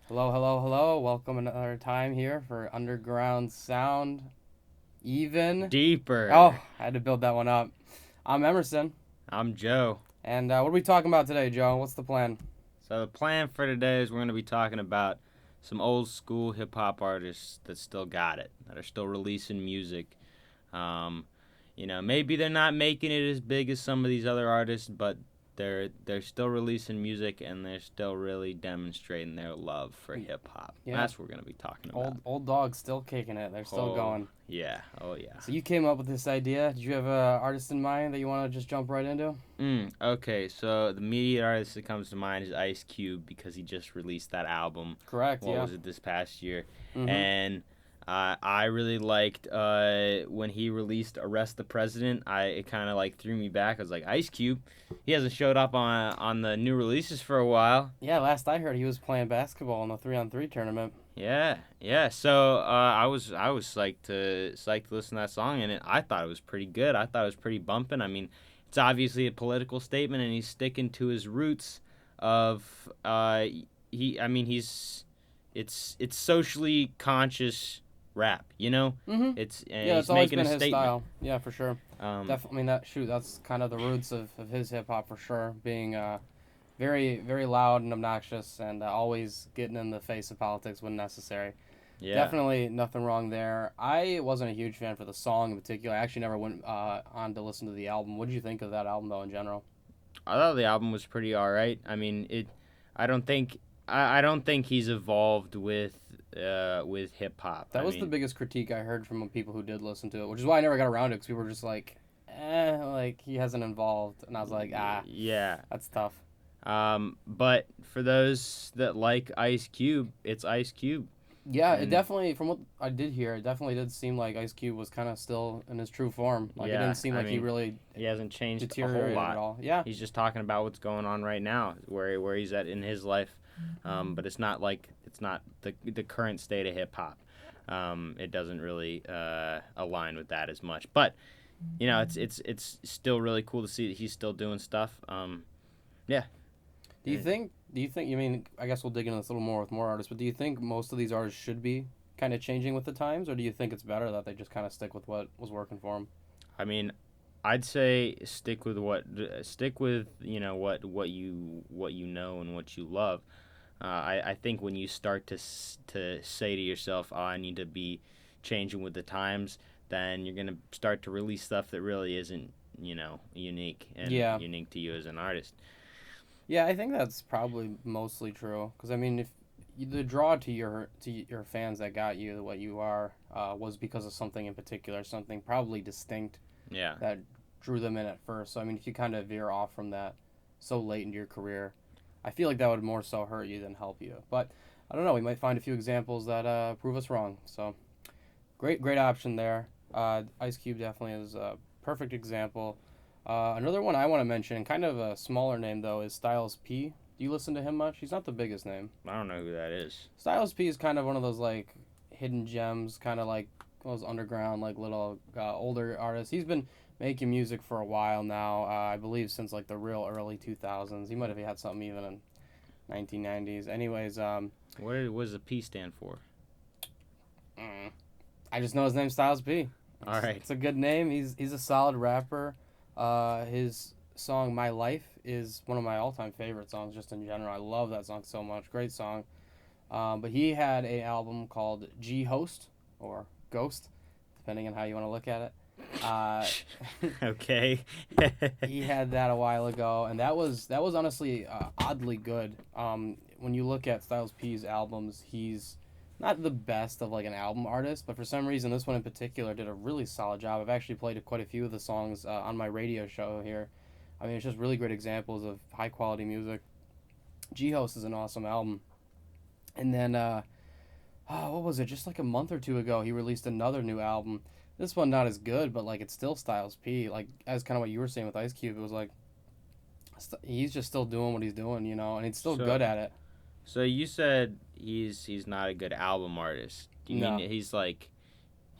Hello, hello, hello. Welcome another time here for Underground Sound. Even. Deeper. Oh, I had to build that one up. I'm Emerson. I'm Joe. And what are we talking about today, Joe? What's the plan? So the plan for today is we're going to be talking about some old school hip hop artists that still got it, that are still releasing music. Um, maybe they're not making it as big as some of these other artists, but they're still releasing music and they're still really demonstrating their love for hip hop. Yeah, That's what we're going to be talking about. old dogs still kicking it. They're still Oh, going. yeah. Oh, yeah. So you came up with this idea. Did you have an artist in mind that you want to just jump right into? Okay, so the immediate artist that comes to mind is Ice Cube because he just released that album. Correct. What Yeah. was it this past year? Mm-hmm. And I really liked when he released "Arrest the President." It kind of like threw me back. I was like, Ice Cube, he hasn't showed up on the new releases for a while. Yeah. Last I heard, he was playing basketball in the 3-on-3 tournament. Yeah, yeah. So I was psyched to listen to that song, and I thought it was pretty good. I thought it was pretty bumping. I mean, it's obviously a political statement, and he's sticking to his roots of he. I mean, it's socially conscious rap. Mm-hmm. Yeah, it's He's always making a been his statement. style. Yeah, for sure. Definitely. I mean, that's kind of the roots of his hip hop for sure. Being very, very loud and obnoxious, and always getting in the face of politics when necessary. Yeah, Definitely nothing wrong there. I wasn't a huge fan for the song in particular. I actually never went on to listen to the album. What did you think of that album though in general? I thought the album was pretty all right. I mean, it. I don't think. I don't think he's evolved with hip hop. That I was the mean, biggest critique I heard from people who did listen to it, which is why I never got around to it because people were just like he hasn't evolved, and I was like, yeah. that's tough. But for those that like Ice Cube, it's Ice Cube. Yeah, it And definitely, from what I did hear, it definitely did seem like Ice Cube was kind of still in his true form. Like, it yeah, didn't seem I like he mean, really he hasn't changed a whole deteriorated at lot. all. Yeah. He's just talking about what's going on right now, where he's at in his life. But it's not like it's not the current state of hip hop. It doesn't really align with that as much. But it's still really cool to see that he's still doing stuff. Yeah. Do you think, I mean, I guess we'll dig into this a little more with more artists, but do you think most of these artists should be kind of changing with the times, or do you think it's better that they just kind of stick with what was working for them? I mean, I'd say stick with what you know and what you love. I think when you start to say to yourself, "Oh, I need to be changing with the times," then you're gonna start to release stuff that really isn't unique and Yeah. unique to you as an artist. Yeah, I think that's probably mostly true. Because, I mean, if the draw to your fans that got you what you are was because of something in particular, something probably distinct Yeah, that drew them in at first. So I mean, if you kind of veer off from that so late into your career, I feel like that would more so hurt you than help you. But I don't know. We might find a few examples that prove us wrong. So great option there. Ice Cube definitely is a perfect example. Another one I want to mention, kind of a smaller name though, is Styles P. Do you listen to him much? He's not the biggest name. I don't know who that is. Styles P is kind of one of those like hidden gems, kind of like those underground like little older artists. He's been making music for a while now. I believe since like the real early 2000s. He might have had something even in 1990s. Anyways, What does the P stand for? mm, I just know his name's Styles P. All right. It's a good name. He's a solid rapper. His song "My Life" is one of my all-time favorite songs, just in general. I love that song so much. Great song. But he had a album called G Host or Ghost, depending on how you want to look at it. Uh, Okay. he had that a while ago, and that was honestly oddly good. When you look at Styles P's albums, he's not the best of like an album artist, but for some reason this one in particular did a really solid job. I've actually played quite a few of the songs on my radio show here. I mean, it's just really great examples of high quality music. G Host is an awesome album. And then what was it? Just like a month or two ago, he released another new album. This one not as good, but like it's still Styles P. Like as kind of what you were saying with Ice Cube, it was like he's just still doing what he's doing, and he's still so good at it. so you said he's not a good album artist. Do you mean No, he's like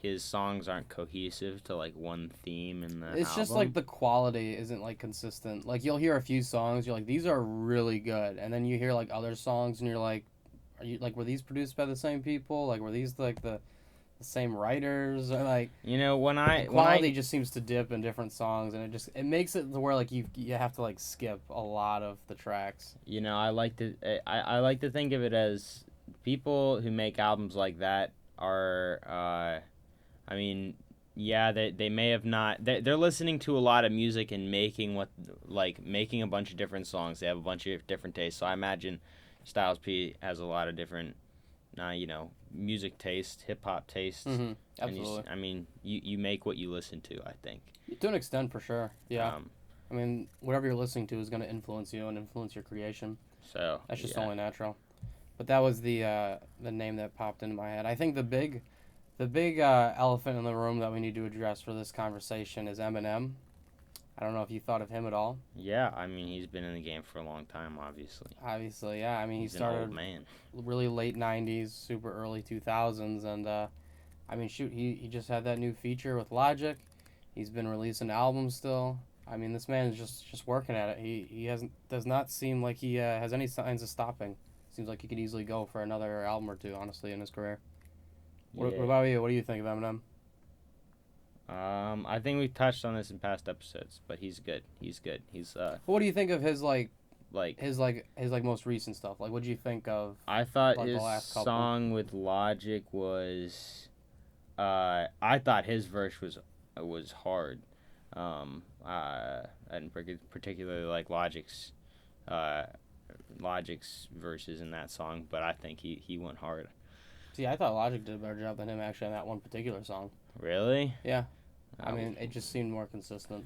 his songs aren't cohesive to like one theme in the it's just like album? the quality isn't like consistent. Like you'll hear a few songs, you're like these are really good, and then you hear like other songs, and you're like, are you like were these produced by the same people? Like were these like the same writers or like When the I quality just seems to dip in different songs and it makes it to where like you have to like skip a lot of the tracks. I like to think of it as people who make albums like that are I mean, yeah, they may have not. They're listening to a lot of music and making a bunch of different songs. They have a bunch of different tastes. So I imagine Styles P has a lot of different, music taste, hip hop taste. Mm-hmm. And Absolutely. you make what you listen to. I think. To an extent, for sure. Yeah. Um, I mean, whatever you're listening to is going to influence you and influence your creation. so That's just yeah, only natural. But that was the name that popped into my head. I think the big elephant in the room that we need to address for this conversation is Eminem. I don't know if you thought of him at all. yeah. I mean, he's been in the game for a long time. Obviously, Obviously, yeah. I mean, he he's an old started man. really late '90s, super early 2000s, and I mean, shoot, he just had that new feature with Logic. He's been releasing albums still. I mean, this man is just working at it. He hasn't does not seem like he has any signs of stopping. Seems like he could easily go for another album or two, honestly, in his career. What Yeah. about you? What do you think of Eminem? I think we've touched on this in past episodes, but he's good. He's good. He's What do you think of his like his most recent stuff? Like, what do you think of I thought like the his last couple? song with Logic was I thought his verse was hard. I didn't particularly like uh Logic's verses in that song, but I think he went hard. See, I thought Logic did a better job than him actually on that one particular song. Really? Yeah, I Oh, mean, it just seemed more consistent,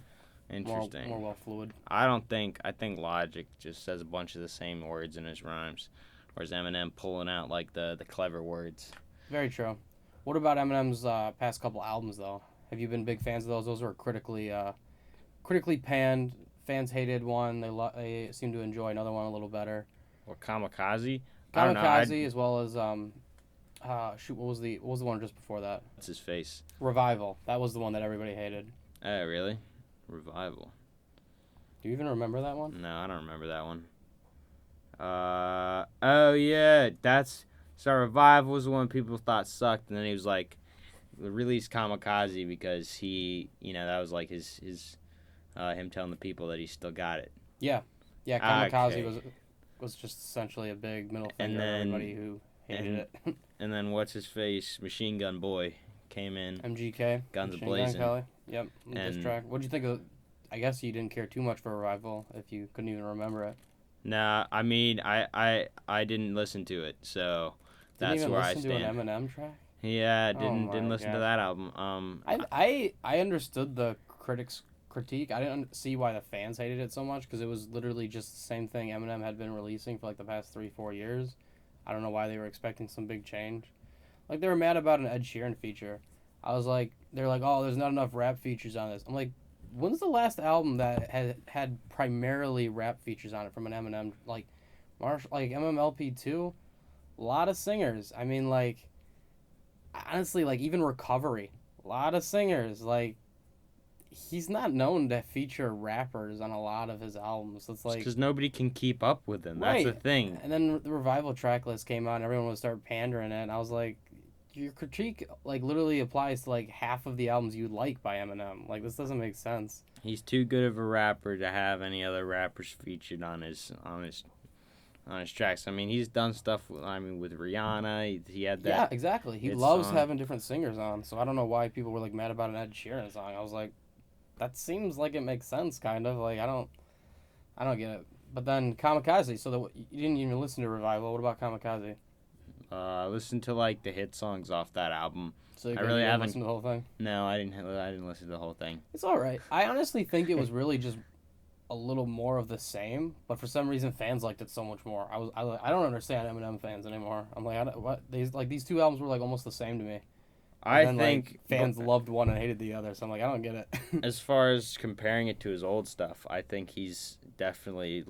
interesting. more well fluid. I think Logic just says a bunch of the same words in his rhymes, whereas Eminem pulling out like the clever words. Very true. What about Eminem's past couple albums though? Have you been big fans of those? Those were critically panned. Fans hated one. They seem to enjoy another one a little better. Or Kamikaze? I don't know. Kamikaze, as well as shoot, what was the one just before that? What's his face? Revival. That was the one that everybody hated. Oh, really? Revival. Do you even remember that one? No, I don't remember that one. Oh yeah, Revival was the one people thought sucked, and then he was like, released Kamikaze because that was like his him telling the people that he still got it. Yeah, yeah. Kamikaze Okay. was just essentially a big middle And finger to then everybody who hated it. and then what's his face? Machine Gun Boy came in, MGK. guns Machine Gun blazing, Kelly. Yep. Diss and track. What'd you think of? I guess you didn't care too much for Revival if you couldn't even remember it. nah, I mean I didn't listen to it, so Didn't that's even where I listen to stand. an Eminem track. Yeah, Oh didn't my listen to gosh. that album. I understood the critics' critique. I didn't see why the fans hated it so much because it was literally just the same thing Eminem had been releasing for like the past 3-4 years. I don't know why they were expecting some big change. Like they were mad about an Ed Sheeran feature. They're like, oh, there's not enough rap features on this. I'm like, when's the last album that had primarily rap features on it from an Eminem like MMLP2? A lot of singers. I mean, like honestly, like even Recovery, a lot of singers. Like he's not known to feature rappers on a lot of his albums. It's like Because nobody can keep up with him. That's right. the thing. And then the Revival track list came out, and everyone would start pandering it. And I was like, your critique like literally applies to like half of the albums you like by Eminem. Like this doesn't make sense. He's too good of a rapper to have any other rappers featured on his tracks. I mean, he's done stuff. With Rihanna, he had that. Yeah, exactly. He hit loves song. having different singers on. So I don't know why people were like mad about an Ed Sheeran song. I was like, that seems like it makes sense, kind of. Like I don't get it. But then Kamikaze. So you didn't even listen to Revival. What about Kamikaze? Listen to like the hit songs off that album. So you I really didn't haven't. listen to the whole thing. No, I didn't. I didn't listen to the whole thing. It's all right. I honestly think it was really just a little more of the same, but for some reason fans liked it so much more. I don't understand Eminem fans anymore. I'm like, what these two albums were like almost the same to me. I And then, think like, fans loved one and hated the other, so I'm like, I don't get it. as far as comparing it to his old stuff, I think he's definitely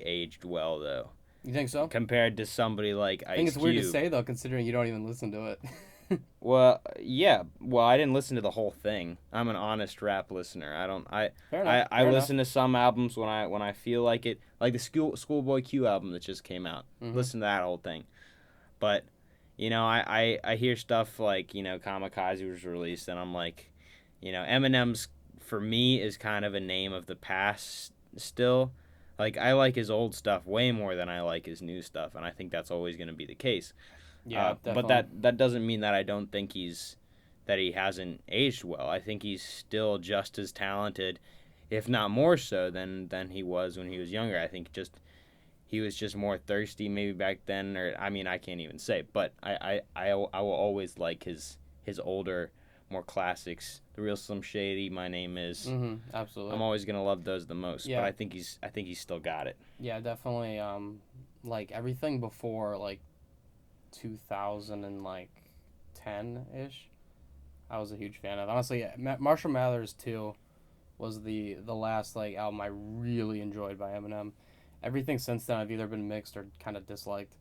aged well though. You think so? Compared to somebody like Ice I think it's weird to Cube. say though, considering you don't even listen to it. Well, yeah. Well, I didn't listen to the whole thing. I'm an honest rap listener. I don't. I Fair enough. I Fair enough. listen to some albums when I feel like it, like the Schoolboy Q album that just came out. Hmm. Listen to that whole thing. But I hear stuff like Kamikaze was released, and I'm like, Eminem's for me is kind of a name of the past still. Like I like his old stuff way more than I like his new stuff, and I think that's always going to be the case. Yeah, But definitely. that doesn't mean that I don't think that he hasn't aged well. I think he's still just as talented, if not more so than he was when he was younger. I think just he was just more thirsty maybe back then, or I mean I can't even say, but I will always like his older, more classics. The Real Slim Shady, My Name Is. Absolutely. I'm always gonna love those the most. But Yeah. I think he's still got it. Yeah, definitely. Like everything before like 2000 and like 10 ish, I was a huge fan of. Honestly, Marshall Mathers too was the last like album I really enjoyed by Eminem. Everything since then I've either been mixed or kind of disliked.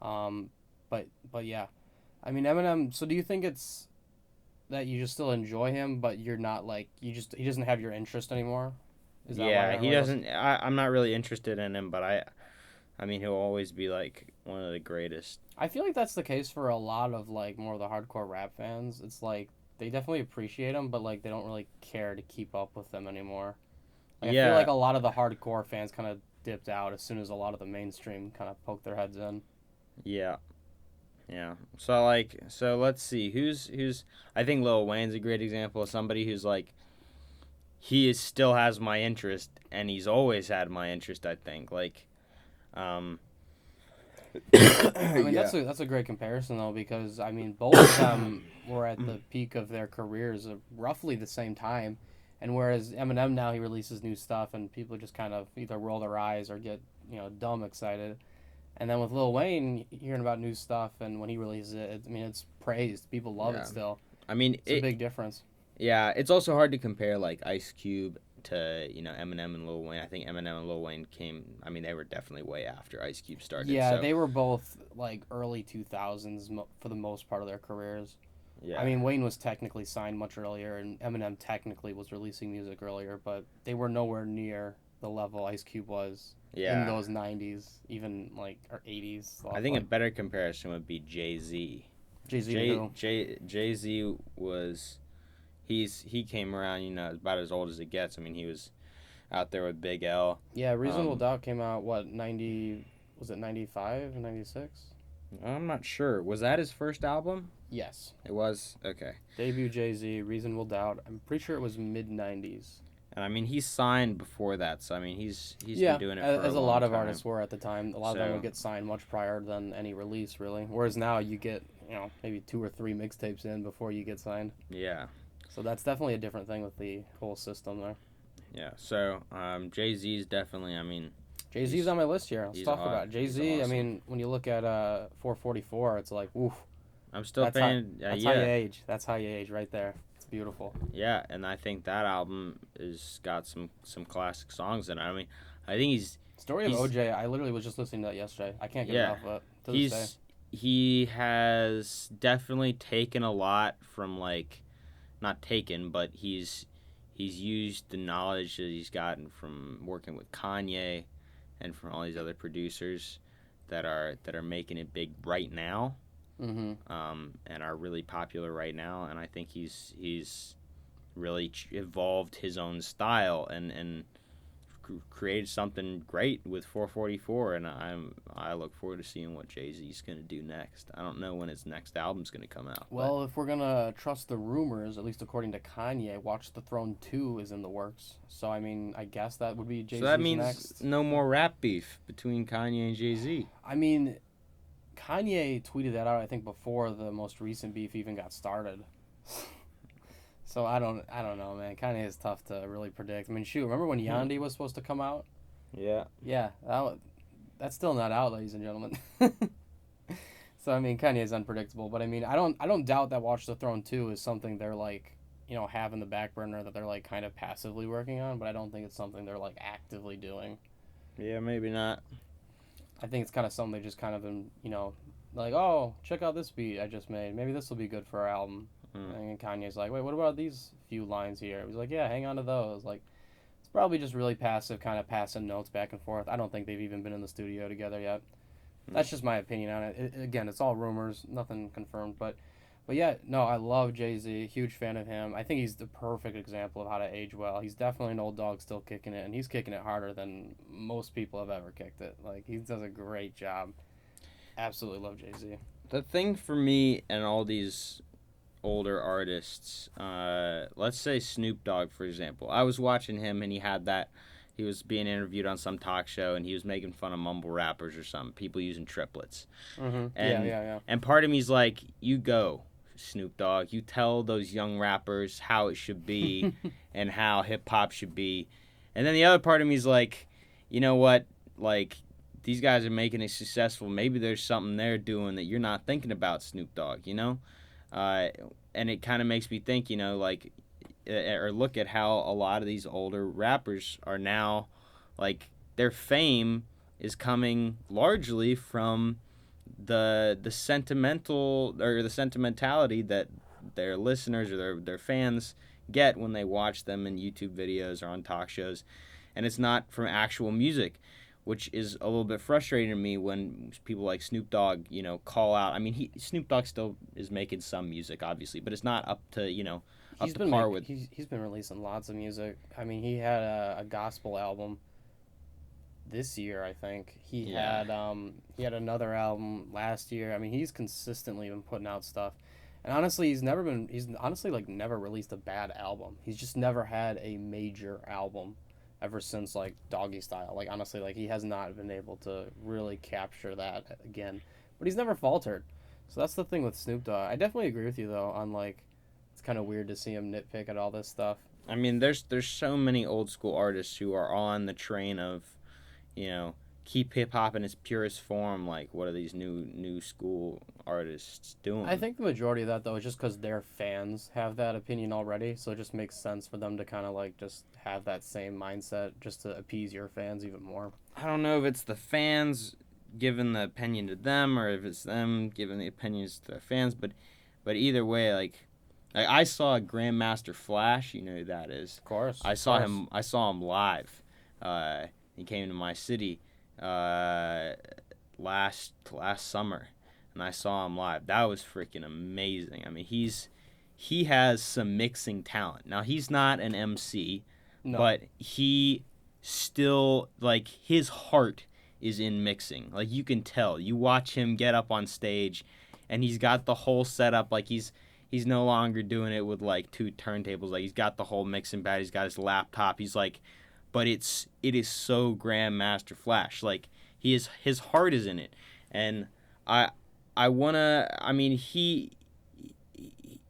Um, but yeah, I mean Eminem. So do you think it's that you just still enjoy him, but you're not like he doesn't have your interest anymore? Is that why you're Yeah, not he really doesn't. I'm not really interested in him, but I mean, he'll always be like one of the greatest. I feel like that's the case for a lot of like more of the hardcore rap fans. It's like they definitely appreciate him, but like they don't really care to keep up with them anymore. Like I feel like Yeah, a lot of the hardcore fans kind of dipped out as soon as a lot of the mainstream kind of poked their heads in. yeah, yeah. So let's see who's. I think Lil Wayne's a great example of somebody who's like still has my interest, and he's always had my interest. I think um, I mean yeah, that's a great comparison though because I mean both of them were at the peak of their careers at roughly the same time, and whereas Eminem now he releases new stuff and people just kind of either roll their eyes or get dumb excited. And then with Lil Wayne, hearing about new stuff, and when he releases it, I mean, it's praised. People love it yeah. still. I mean, It's a big difference. yeah, it's also hard to compare like Ice Cube to Eminem and Lil Wayne. I think Eminem and Lil Wayne came. I mean, they were definitely way after Ice Cube started. Yeah, So they were both like early 2000s for the most part of their careers. I yeah, mean, Wayne was technically signed much earlier, and Eminem technically was releasing music earlier, but they were nowhere near the level Ice Cube was in yeah. those 90s, even like or 80s I stuff. think a Like better comparison would be Jay Z. Jay Z to who? Jay Z was he came around about as old as it gets. I mean he was out there with Big L. Yeah, Reasonable Um, Doubt came out what 90? Was it 95 and 96? I'm not sure. Was that his first album? Yes. It was okay. Debut Jay Z, Reasonable Doubt. I'm pretty sure it was mid 90s. And I mean he's signed before that, so I mean he's been Yeah, doing it for as a a lot long of time. artists were at the time. A lot of them So would get signed much prior than any release, really. Whereas now you get, maybe 2 or 3 mixtapes in before you get signed. yeah. So that's definitely a different thing with the whole system there. Yeah, so Jay Z's definitely. I mean, Jay Z's on my list here. Let's he's talk about it. Jay he's Z. I awesome. mean, when you look at 444, it's like, oof. I'm still That's how. fan. That's how you age. That's how you age, right there. It's beautiful. Yeah, and I think that album is got some classic songs in it. I mean, I think Story of he's OJ. I literally was just listening to that yesterday. I can't get yeah enough of it to this day. he has definitely taken a lot from like not taken, but he's used the knowledge that he's gotten from working with Kanye and from all these other producers that are making it big right now, Mm-hmm. and are really popular right now. And I think he's really evolved his own style and created something great with 444. And I look forward to seeing what Jay-Z's gonna do next. I don't know when his next album's gonna come out. Well, if we're gonna trust the rumors, at least according to Kanye, Watch the Throne 2 is in the works. So I mean, I guess that would be Jay So Z's that means next. no more rap beef between Kanye and Jay-Z. I mean, Kanye tweeted that out. I think before the most recent beef even got started. So I don't know, man. Kanye is tough to really predict. I mean, shoot, remember when Yandi was supposed to come out? Yeah. Yeah, that's still not out, ladies and gentlemen. So I mean, Kanye is unpredictable, but I mean, I don't doubt that Watch the Throne 2 is something they're like, have in the back burner that they're like kind of passively working on, but I don't think it's something they're like actively doing. Yeah, maybe not. I think it's kind of something they just kind of been, like, oh, check out this beat I just made. Maybe this will be good for our album. And Kanye's like, wait, what about these few lines here? He's like, yeah, hang on to those. Like, it's probably just really passive, kind of passing notes back and forth. I don't think they've even been in the studio together yet. That's just my opinion on it. Again, it's all rumors, nothing confirmed. But yeah, no, I love Jay-Z. Huge fan of him. I think he's the perfect example of how to age well. He's definitely an old dog still kicking it, and he's kicking it harder than most people have ever kicked it. Like, he does a great job. Absolutely love Jay-Z. The thing for me and all these older artists, let's say Snoop Dogg, for example. I was watching him and he was being interviewed on some talk show and he was making fun of mumble rappers or something, people using triplets. Mm-hmm. And, Yeah. And part of me's like, you go, Snoop Dogg. You tell those young rappers how it should be and how hip-hop should be. And then the other part of me's like, you know what, like, these guys are making it successful. Maybe there's something they're doing that you're not thinking about, Snoop Dogg, you know? And it kind of makes me think, you know, like, or look at how a lot of these older rappers are now, like, their fame is coming largely from the sentimental or the sentimentality that their listeners or their fans get when they watch them in YouTube videos or on talk shows, and it's not from actual music, which is a little bit frustrating to me when people like Snoop Dogg, you know, call out. I mean, Snoop Dogg still is making some music, obviously, but it's not up to, you know, up to par with. He's been releasing lots of music. I mean, he had a gospel album this year, I think. He had another album last year. I mean, he's consistently been putting out stuff. And honestly, he's honestly like never released a bad album. He's just never had a major album ever since like Doggy Style. Like honestly, like he has not been able to really capture that again. But he's never faltered. So that's the thing with Snoop Dogg. I definitely agree with you though on like it's kind of weird to see him nitpick at all this stuff. I mean, there's so many old school artists who are on the train of, you know, keep hip hop in its purest form. Like, what are these new school artists doing? I think the majority of that though is just because their fans have that opinion already, so it just makes sense for them to kind of like just have that same mindset just to appease your fans even more. I don't know if it's the fans giving the opinion to them or if it's them giving the opinions to their fans, but either way, like I saw Grandmaster Flash. You know who that is? Of course. I saw him. I saw him live. He came to my city last summer, and I saw him live. That was freaking amazing. I mean, he has some mixing talent. Now he's not an MC, No. but he still, like, his heart is in mixing. Like, you can tell. You watch him get up on stage, and he's got the whole setup. Like, he's no longer doing it with like two turntables. Like, he's got the whole mixing pad. He's got his laptop. He's like, but it is so Grandmaster Flash. Like, his heart is in it, and I mean, he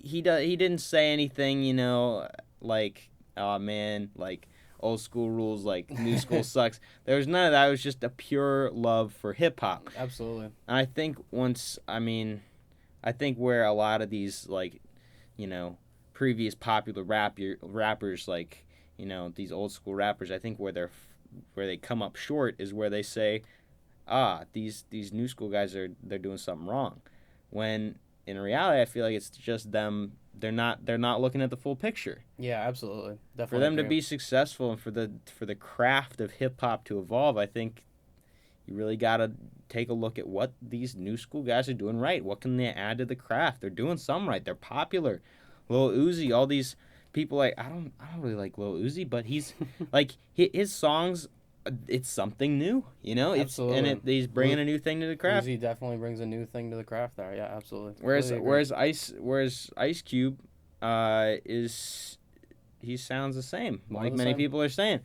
didn't say anything, you know, like, oh man, like old school rules, like new school sucks. There was none of that. It was just a pure love for hip hop. Absolutely. And I think I think where a lot of these, like, you know, previous popular rappers, like, you know, these old school rappers, I think where they come up short is where they say, these new school guys they're doing something wrong, when in reality I feel like it's just them. They're not looking at the full picture. Yeah, absolutely. Definitely. For them to be successful and for the craft of hip hop to evolve, I think you really gotta take a look at what these new school guys are doing right. What can they add to the craft? They're doing some right. They're popular. Lil Uzi, all these people, like, I don't really like Lil Uzi, but he's like his songs. It's something new, you know. Absolutely. And he's bringing a new thing to the craft. Uzi definitely brings a new thing to the craft there. Yeah, absolutely. Whereas Ice Cube, he sounds the same, like many people are saying.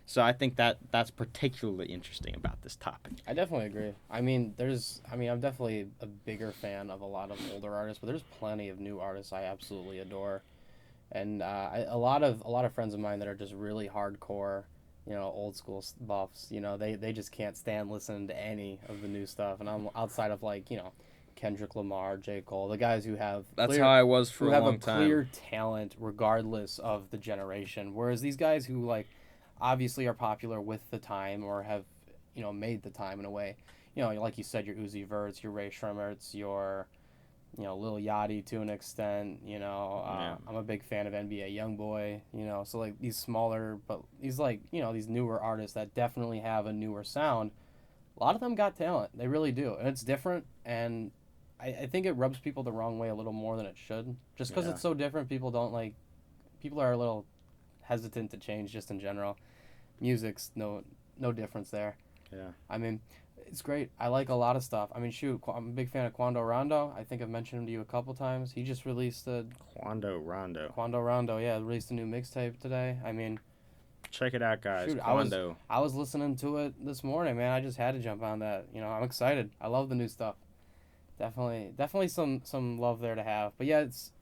So I think that's particularly interesting about this topic. I definitely agree. I mean, I'm definitely a bigger fan of a lot of older artists, but there's plenty of new artists I absolutely adore, and a lot of friends of mine that are just really hardcore, you know, old school buffs. You know, they just can't stand listening to any of the new stuff, and I'm outside of, like, you know, Kendrick Lamar, J. Cole, the guys who have how I was for a long time. Who have a clear talent regardless of the generation, whereas these guys who, like, obviously are popular with the time or have, you know, made the time in a way. you know, like you said, your Uzi Verts, your Ray Shremmerts, your, you know, Lil Yachty to an extent. You know, Yeah. I'm a big fan of NBA YoungBoy. You know, so like these smaller, but these like, you know, these newer artists that definitely have a newer sound. A lot of them got talent. They really do, and it's different. And I think it rubs people the wrong way a little more than it should. Just because Yeah. it's so different, people don't like. People are a little hesitant to change just in general. Music's no difference there. Yeah. I mean, it's great. I like a lot of stuff. I mean, shoot, I'm a big fan of Quando Rondo. I think I've mentioned him to you a couple times. He just released a Quando Rondo. Quando Rondo. Yeah, released a new mixtape today. I mean, Check it out, guys. shoot, Quando. I was listening to it this morning, man. I just had to jump on that. You know, I'm excited. I love the new stuff. Definitely some love there to have. But yeah, it's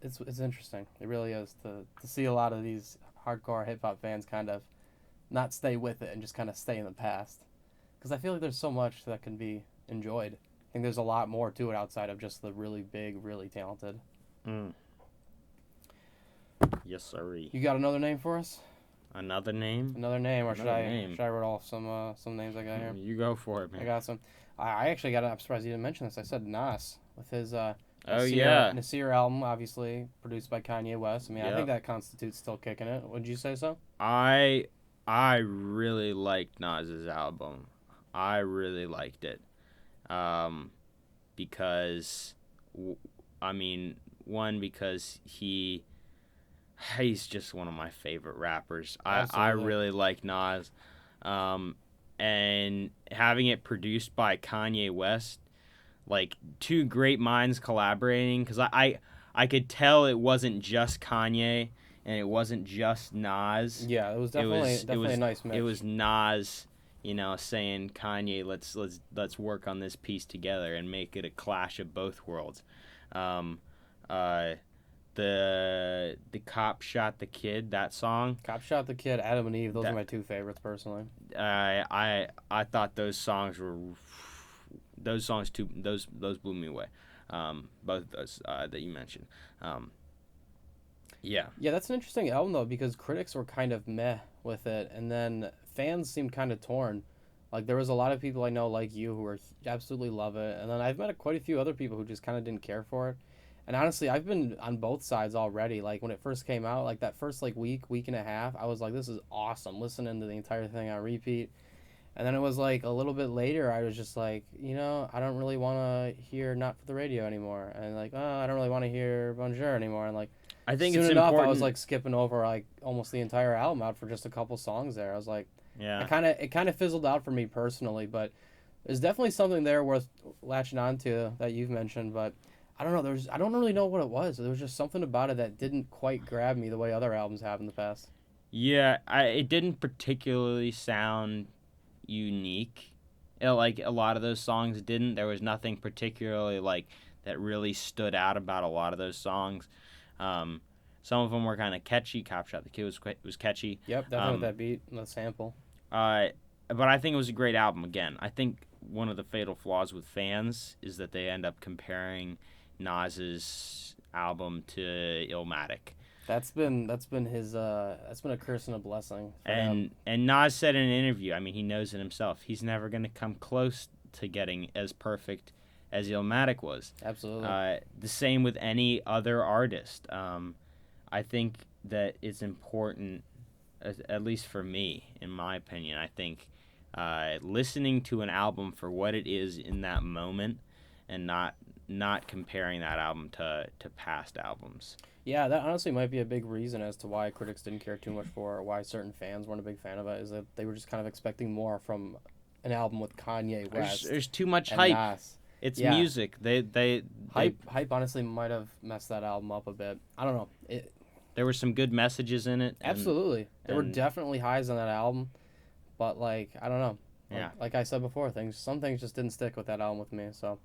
interesting. It really is to see a lot of these hardcore hip hop fans kind of not stay with it and just kind of stay in the past. Because I feel like there's so much that can be enjoyed. I think there's a lot more to it outside of just the really big, really talented. Mm. Yes, sirree. You got another name for us? Another name? Another name, or Another name. should I read off some names I got here? You go for it, man. I got some. I actually got. I'm surprised you didn't mention this. I said Nas with his Nasir album, obviously produced by Kanye West. I mean, I think that constitutes still kicking it. Would you say so? I really liked Nas's album. I really liked it, because, I mean, one, because he's just one of my favorite rappers. I really like Nas, and having it produced by Kanye West, like two great minds collaborating, because I could tell it wasn't just Kanye and it wasn't just Nas. Yeah, it was definitely a nice mix. It was Nas, you know, saying, Kanye, let's work on this piece together and make it a clash of both worlds. The Cop Shot the Kid, that song. Cop Shot the Kid, Adam and Eve, those are my two favorites personally. I thought those songs too. Those blew me away. Both of those that you mentioned. Yeah. Yeah, that's an interesting album though, because critics were kind of meh with it, and then fans seemed kind of torn. Like there was a lot of people I know like you who were absolutely love it, and then I've met quite a few other people who just kind of didn't care for it. And honestly, I've been on both sides already. Like when it first came out, like that first like week and a half, I was like, this is awesome, listening to the entire thing on repeat. And then it was like a little bit later, I was just like, you know, I don't really want to hear Not for the Radio anymore, and like, oh, I don't really want to hear Bonjour anymore, and like, I think soon it's enough, important. I was like skipping over like almost the entire album out for just a couple songs there. I was like, yeah, it kind of fizzled out for me personally, but there's definitely something there worth latching onto that you've mentioned. But I don't know, I don't really know what it was. There was just something about it that didn't quite grab me the way other albums have in the past. Yeah, it didn't particularly sound unique. Like a lot of those songs didn't. There was nothing particularly like that really stood out about a lot of those songs. Some of them were kind of catchy. Cop Shot the Kid was catchy. Yep, definitely with that beat and the sample. But I think it was a great album. Again, I think one of the fatal flaws with fans is that they end up comparing Nas's album to Illmatic. That's been a curse and a blessing. And Nas said in an interview, I mean, he knows it himself, he's never going to come close to getting as perfect as Illmatic was. Absolutely. The same with any other artist. I think that it's important, at least for me, in my opinion, I think listening to an album for what it is in that moment and not comparing that album to past albums. Yeah, that honestly might be a big reason as to why critics didn't care too much for, or why certain fans weren't a big fan of it, is that they were just kind of expecting more from an album with Kanye West. There's too much and hype. Nas. It's music. They hype honestly might have messed that album up a bit. I don't know. There were some good messages in it. Absolutely. There were definitely highs on that album, but like, I don't know. Yeah. Like I said before, some things just didn't stick with that album with me. So,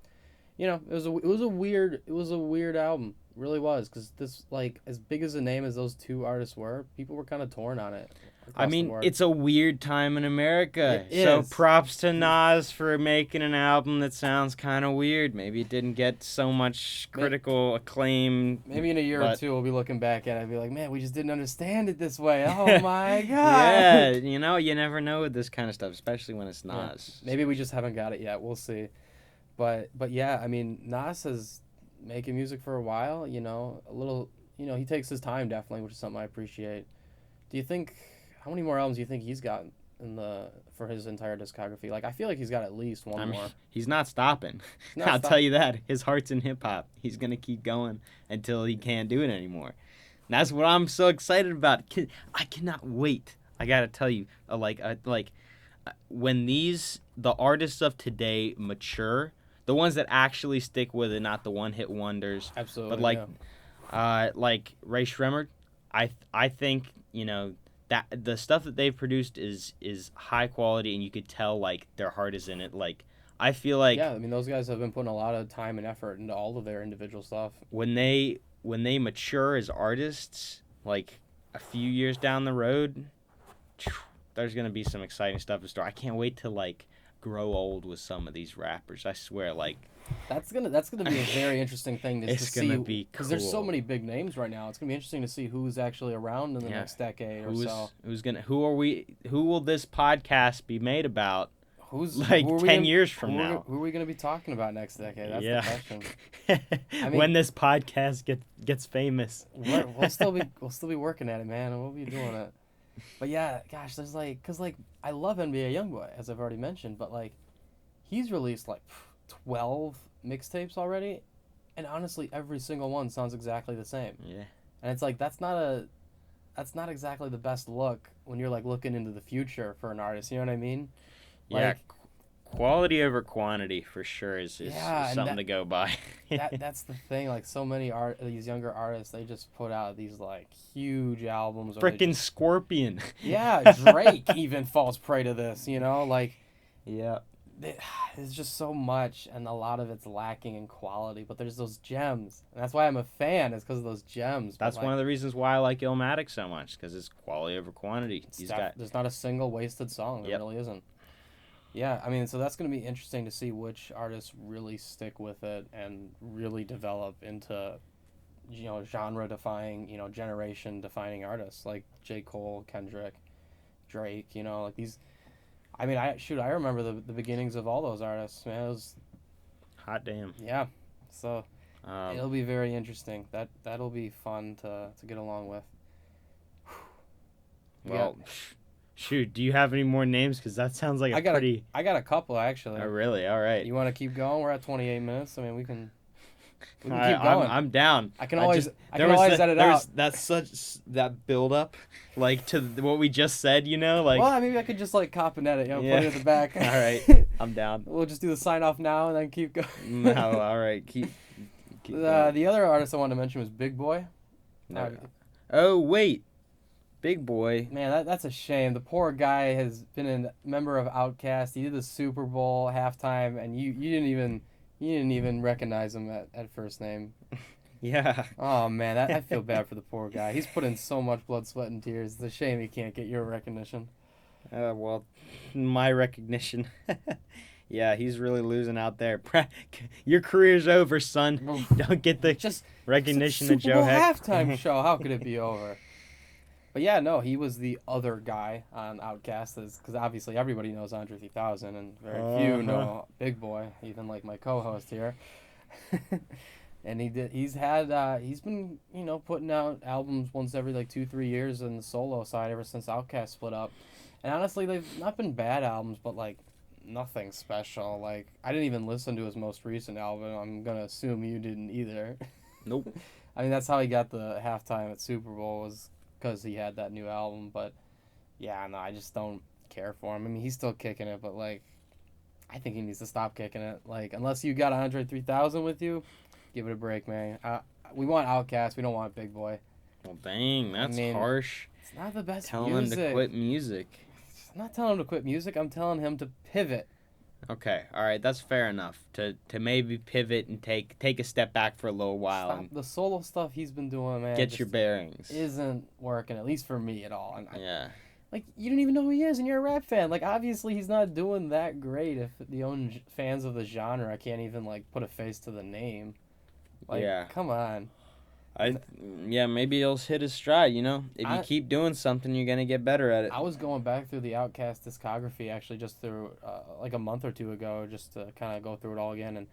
you know, it was a weird album. It really was, because this, like, as big as a name as those two artists were, people were kind of torn on it. I across the mean, board. it's a weird time in America. It So is. props to Nas for making an album that sounds kind of weird. Maybe it didn't get so much critical acclaim. Maybe in a year or but two we'll be looking back at it and be like, man, we just didn't understand it this way. Oh my god. Yeah, you know, you never know with this kind of stuff, especially when it's Nas. Maybe we just haven't got it yet. We'll see. But yeah, I mean, Nas is making music for a while. You know, a little. You know, he takes his time definitely, which is something I appreciate. Do you think how many more albums do you think he's got for his entire discography? Like, I feel like he's got at least one more. He's not stopping. I'll tell you that. His heart's in hip hop. He's gonna keep going until he can't do it anymore. And that's what I'm so excited about. I cannot wait. I gotta tell you, when the artists of today mature, the ones that actually stick with it, not the one-hit wonders. Absolutely. But like Ray Shremmerd, I think, you know, that the stuff that they've produced is high quality, and you could tell like their heart is in it. Like, I feel like, yeah, I mean, those guys have been putting a lot of time and effort into all of their individual stuff. when they mature as artists, like a few years down the road, there's gonna be some exciting stuff in store. I can't wait to like grow old with some of these rappers. I swear, like That's gonna be a very interesting thing to It's see. gonna be because there's so cool. many big names right now. It's gonna be interesting to see who's actually around in the next decade or so. who will this podcast be made about? Who's Like who are we 10 gonna- years from who are- now. Who are we gonna be talking about next decade? That's Yeah. the question. I mean- When this podcast gets famous. We'll still be working at it, man, and we'll be doing it. But yeah, gosh, there's like, cause like I love NBA YoungBoy, as I've already mentioned, but like he's released like 12 mixtapes already, and honestly, every single one sounds exactly the same. Yeah. And it's like that's not exactly the best look when you're like looking into the future for an artist. You know what I mean? Yeah. Like, Quality over quantity for sure is Yeah, and something to go by. that's the thing. Like so many these younger artists, they just put out these like huge albums. or they Freaking Scorpion. Yeah, Drake even falls prey to this, you know? Like, Yeah. there's just so much, and a lot of it's lacking in quality, but there's those gems. And that's why I'm a fan, is because of those gems. That's one of the reasons why I like Illmatic so much, because it's quality over quantity. There's not a single wasted song. There Yep. really isn't. Yeah, I mean, so that's going to be interesting to see which artists really stick with it and really develop into, you know, genre-defying, you know, generation-defining artists like J. Cole, Kendrick, Drake, you know, like these. I mean, I remember the beginnings of all those artists, man. It was, Hot damn. yeah. So it'll Um, be very interesting. That'll be fun to get along with. We well, shoot, do you have any more names? Because that sounds like I got pretty... I got a couple actually. Oh, really? All right. You want to keep going? We're at 28 minutes. I mean, we can keep All right, going. I'm down. I can I always just- I can always edit out. That's such that build up, like to what we just said. You know, like. Well, maybe I could just like cop and edit, you know, Yeah. put it at the back. All right, I'm down. We'll just do the sign off now and then keep going. No, all right, keep going. The other artist I wanted to mention was Big Boy. No. Oh wait, Big Boy. Man, that's a shame. The poor guy has been a member of Outkast. He did the Super Bowl halftime, and you didn't even recognize him at first name. Yeah. Oh man, I feel bad for the poor guy. He's put in so much blood, sweat, and tears. It's a shame he can't get your recognition. Well, my recognition. Yeah, he's really losing out there. Your career's over, son. Don't get the Just recognition Super of Joe Bowl Heck. halftime show. How could it be over? But yeah, no, he was the other guy on Outkast, because obviously everybody knows Andre 3000, and very few know Big Boy, even like my co-host here. And he's been, you know, putting out albums once every like 2-3 years on the solo side ever since Outkast split up. And honestly, they've not been bad albums, but like nothing special. Like, I didn't even listen to his most recent album. I'm gonna assume you didn't either. Nope. I mean, that's how he got the halftime at Super Bowl, was because he had that new album. But yeah, no, I just don't care for him. I mean, he's still kicking it, but like, I think he needs to stop kicking it. Like, unless you got Andre 3000 with you, give it a break, man. We want Outkast. We don't want Big Boy. Well, dang, that's mean, harsh. It's not the best Telling music. him to quit music. I'm not telling him to quit music. I'm telling him to pivot. Okay, all right, that's fair enough. To maybe pivot and take a step back for a little while Stop. and The solo stuff he's been doing, man, get just your bearings. isn't working, at least for me at all. And Yeah. like you didn't even know who he is, and you're a rap fan. Like obviously he's not doing that great if the own fans of the genre can't even like put a face to the name. Like, Yeah. come on. I And yeah, maybe he'll hit his stride, you know? If you I keep doing something, you're going to get better at it. I was going back through the Outkast discography actually just through like a month or two ago just to kind of go through it all again. And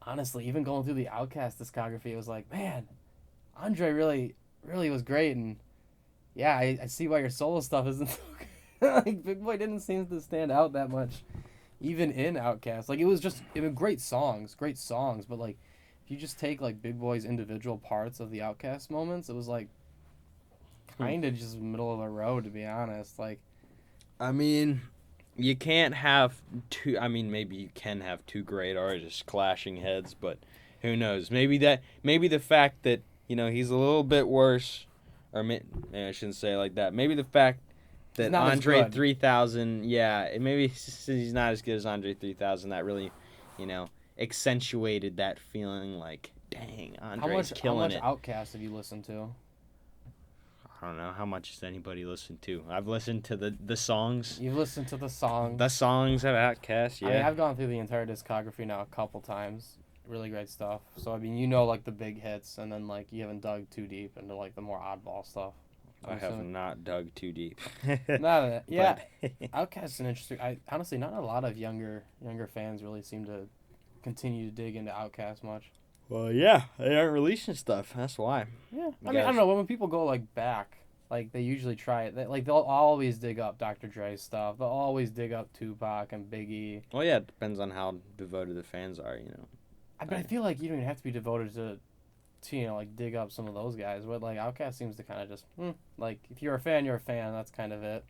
honestly, even going through the Outkast discography, it was like, man, Andre really was great. And yeah, I see why your solo stuff isn't so good. Like Big Boy didn't seem to stand out that much, even in Outkast. Like it was great songs. But like if you just take like Big Boy's individual parts of the Outkast moments, it was like kind of just middle of the road, to be honest. Like I mean, you can't have two. I mean, maybe you can have two great artists clashing heads, but who knows? Maybe the fact that he's a little bit worse, or I shouldn't say it like that. Maybe the fact he's that not as Andre good. 3000, yeah, maybe since he's not as good as Andre 3000, that really, accentuated that feeling. Like, dang, Andre's How killing much it. Outkast have you listened to? I don't know how much does anybody listen to. I've listened to the songs. You've listened to the song. The songs of Outkast, yeah. I mean, I've gone through the entire discography now a couple times. Really great stuff. So I mean, you know, like the big hits, and then like you haven't dug too deep into like the more oddball stuff. I have not dug too deep. Not yeah. But Outkast's an interesting. I honestly, not a lot of younger fans really seem to continue to dig into Outkast much. well, yeah, they aren't releasing stuff. That's why. Yeah, You I mean, I don't guys- know. When people go like back, like they usually try it. Like they'll always dig up Dr. Dre's stuff. They'll always dig up Tupac and Biggie. Well, yeah, it depends on how devoted the fans are. But I feel like you don't even have to be devoted to like dig up some of those guys. But like Outkast seems to kind of just like if you're a fan, you're a fan. That's kind of it.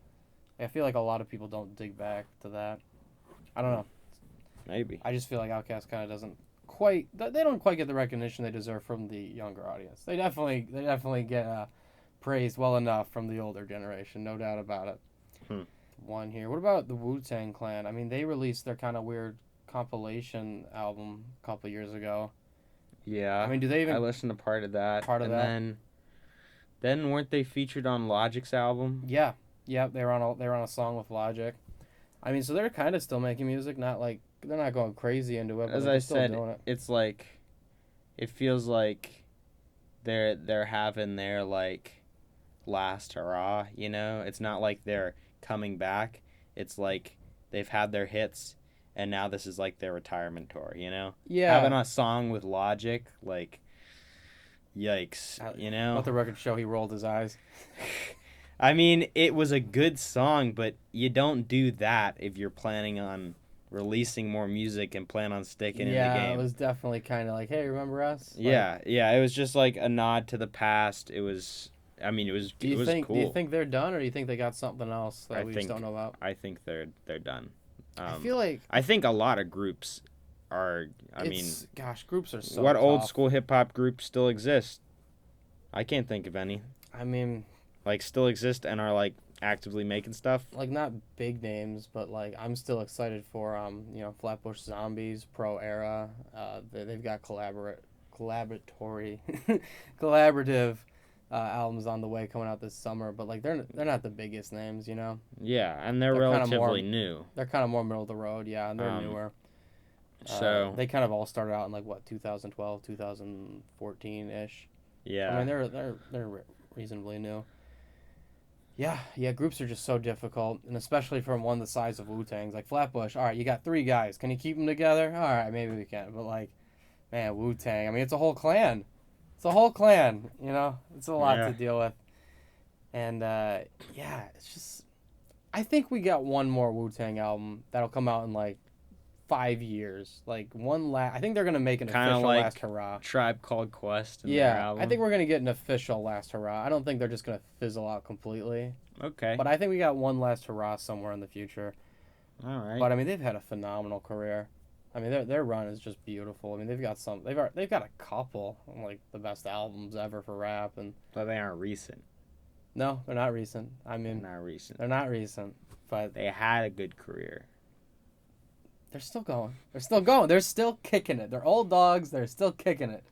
I feel like a lot of people don't dig back to that. I don't know. Maybe. I just feel like Outkast kind of doesn't quite. They don't quite get the recognition they deserve from the younger audience. They definitely get praised well enough from the older generation, no doubt about it. One here. What about the Wu-Tang Clan? I mean, they released their kind of weird compilation album a couple years ago. Yeah. I mean, do they even I listened to part of that. Part of and that? then weren't they featured on Logic's album? Yeah, they were on a song with Logic. I mean, so they're kind of still making music, not like they're not going crazy into it, but As they're I still said, doing it. it's like it feels like they're having their like last hurrah, It's not like they're coming back. It's like they've had their hits and now this is like their retirement tour, Yeah. Having a song with Logic, like yikes, Let the record show he rolled his eyes. I mean, it was a good song, but you don't do that if you're planning on releasing more music and plan on sticking in the Yeah, game. it was definitely kind of like, hey, remember us? Like, Yeah, it was just like a nod to the past. It was Do you it was think cool. do you think they're done, or do you think they got something else that I we think- just don't know about? I think they're done. I feel like I think a lot of groups are. I mean, gosh, groups are so what old tough. school hip hop groups still exist? I can't think of any. I mean, Like still exist and are like actively making stuff. like not big names, but like I'm still excited for Flatbush Zombies, Pro Era. They've got collaborative albums on the way coming out this summer, but like they're not the biggest names, Yeah, and they're They're kinda relatively more- new. They're kind of more middle of the road, yeah, and they're newer. So They kind of all started out in like what 2012, 2014 ish. yeah, I mean they're reasonably new. Yeah, groups are just so difficult, and especially from one the size of Wu-Tang's. Like Flatbush, all right, you got 3 guys. Can you keep them together? All right, maybe we can. But like, man, Wu-Tang. I mean, it's a whole clan. It's a whole clan. It's a lot Yeah. to deal with. And yeah, it's just. I think we got one more Wu-Tang album that'll come out in like 5 years. Like one last. I think they're gonna make an Kinda official like last hurrah. Tribe Called Quest. In their Yeah, album. I think we're gonna get an official last hurrah. I don't think they're just gonna fizzle out completely. Okay. But I think we got one last hurrah somewhere in the future. All right. But I mean, they've had a phenomenal career. I mean, their run is just beautiful. I mean, they've got a couple like the best albums ever for rap, and But they aren't recent. no, they're not recent. I mean, Not recent. they're not recent, but They had a good career. they're still going. They're still going. They're still kicking it. They're old dogs. They're still kicking it.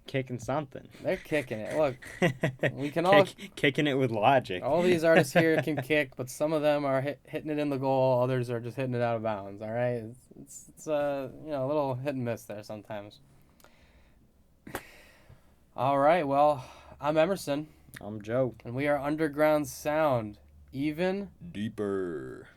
kicking something. They're kicking it. Look, we can all kicking it with logic. all these artists here can kick, but some of them are hitting it in the goal. Others are just hitting it out of bounds. All right, it's a little hit and miss there sometimes. All right, well, I'm Emerson, I'm Joe. and we are Underground Sound. Even Deeper.